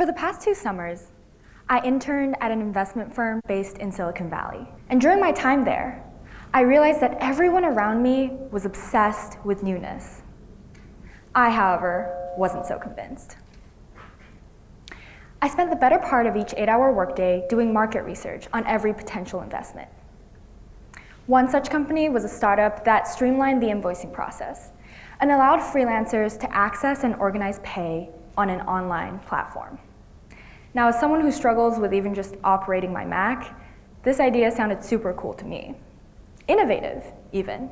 For the past 2 summers, I interned at an investment firm based in Silicon Valley. And during my time there, I realized that everyone around me was obsessed with newness. I, however, wasn't so convinced. I spent the better part of each 8-hour workday doing market research on every potential investment. One such company was a startup that streamlined the invoicing process and allowed freelancers to access and organize pay on an online platform. Now, as someone who struggles with even just operating my Mac, this idea sounded super cool to me. Innovative, even.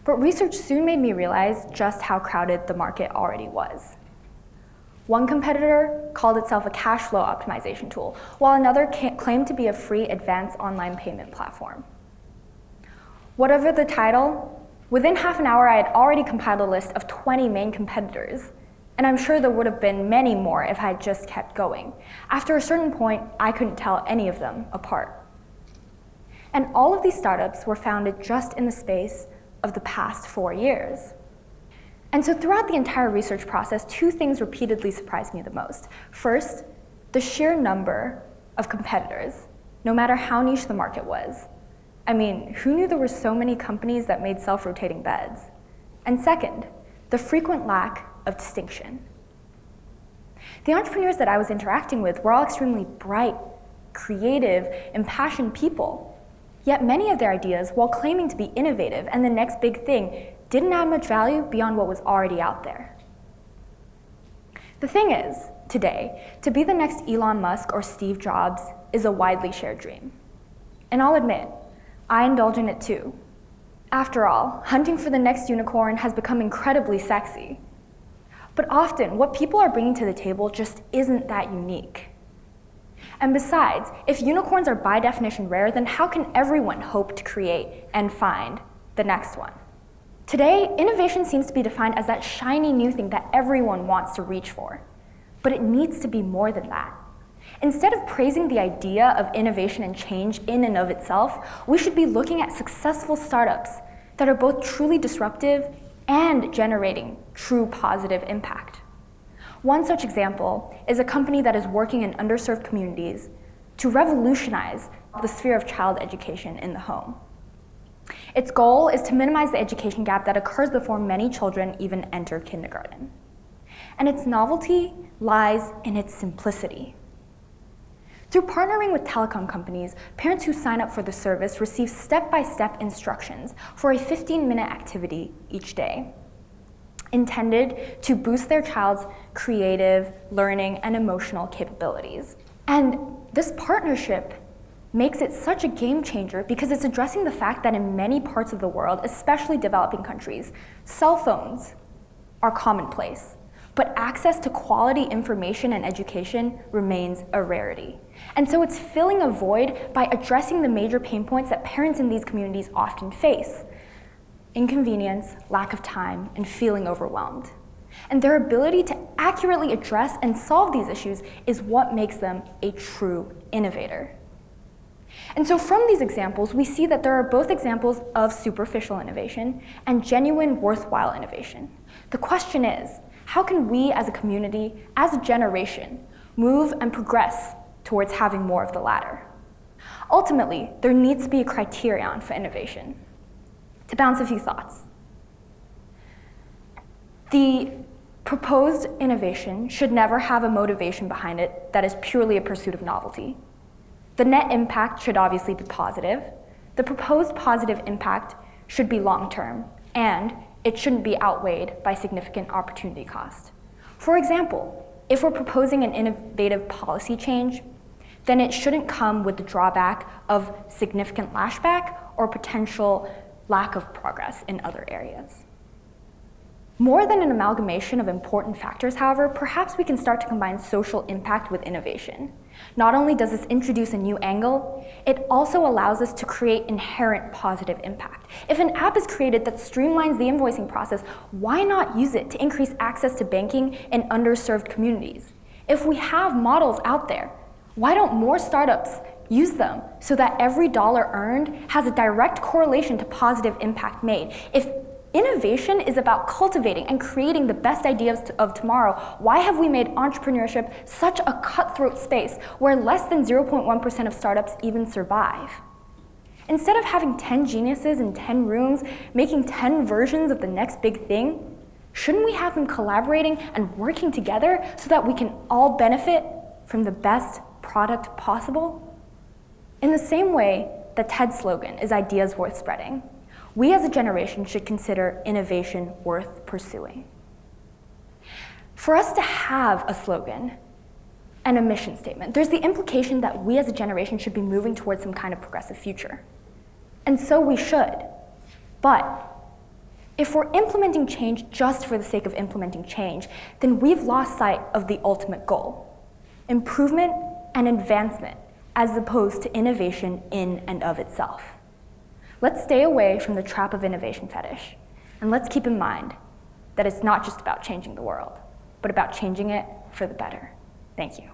But research soon made me realize just how crowded the market already was. One competitor called itself a cash flow optimization tool, while another claimed to be a free advanced online payment platform. Whatever the title, within half an hour I had already compiled a list of 20 main competitors, and I'm sure there would have been many more if I had just kept going. After a certain point, I couldn't tell any of them apart. And all of these startups were founded just in the space of the past 4 years. And so throughout the entire research process, 2 things repeatedly surprised me the most. First, the sheer number of competitors, no matter how niche the market was. I mean, who knew there were so many companies that made self-rotating beds? And second, the frequent lack of distinction. The entrepreneurs that I was interacting with were all extremely bright, creative, impassioned people. Yet many of their ideas, while claiming to be innovative and the next big thing, didn't add much value beyond what was already out there. The thing is, today, to be the next Elon Musk or Steve Jobs is a widely shared dream. And I'll admit, I indulge in it too. After all, hunting for the next unicorn has become incredibly sexy. But often, what people are bringing to the table just isn't that unique. And besides, if unicorns are by definition rare, then how can everyone hope to create and find the next one? Today, innovation seems to be defined as that shiny new thing that everyone wants to reach for. But it needs to be more than that. Instead of praising the idea of innovation and change in and of itself, we should be looking at successful startups that are both truly disruptive and generating true positive impact. One such example is a company that is working in underserved communities to revolutionize the sphere of child education in the home. Its goal is to minimize the education gap that occurs before many children even enter kindergarten. And its novelty lies in its simplicity. Through partnering with telecom companies, parents who sign up for the service receive step-by-step instructions for a 15-minute activity each day, intended to boost their child's creative, learning, and emotional capabilities. And this partnership makes it such a game changer because it's addressing the fact that in many parts of the world, especially developing countries, cell phones are commonplace, but access to quality information and education remains a rarity. And so it's filling a void by addressing the major pain points that parents in these communities often face: inconvenience, lack of time, and feeling overwhelmed. And their ability to accurately address and solve these issues is what makes them a true innovator. And so from these examples, we see that there are both examples of superficial innovation and genuine, worthwhile innovation. The question is, how can we as a community, as a generation, move and progress towards having more of the latter? Ultimately, there needs to be a criterion for innovation. To bounce a few thoughts. The proposed innovation should never have a motivation behind it that is purely a pursuit of novelty. The net impact should obviously be positive. The proposed positive impact should be long-term, and it shouldn't be outweighed by significant opportunity cost. For example, if we're proposing an innovative policy change, then it shouldn't come with the drawback of significant lashback or potential lack of progress in other areas. More than an amalgamation of important factors, however, perhaps we can start to combine social impact with innovation. Not only does this introduce a new angle, it also allows us to create inherent positive impact. If an app is created that streamlines the invoicing process, why not use it to increase access to banking in underserved communities? If we have models out there, why don't more startups use them so that every dollar earned has a direct correlation to positive impact made? If Innovation is about cultivating and creating the best ideas of tomorrow. Why have we made entrepreneurship such a cutthroat space where less than 0.1% of startups even survive? Instead of having 10 geniuses in 10 rooms making 10 versions of the next big thing, shouldn't we have them collaborating and working together so that we can all benefit from the best product possible? In the same way that TED's slogan is ideas worth spreading, we as a generation should consider innovation worth pursuing. For us to have a slogan and a mission statement, there's the implication that we as a generation should be moving towards some kind of progressive future. And so we should. But if we're implementing change just for the sake of implementing change, then we've lost sight of the ultimate goal: improvement and advancement, as opposed to innovation in and of itself. Let's stay away from the trap of innovation fetish, and let's keep in mind that it's not just about changing the world, but about changing it for the better. Thank you.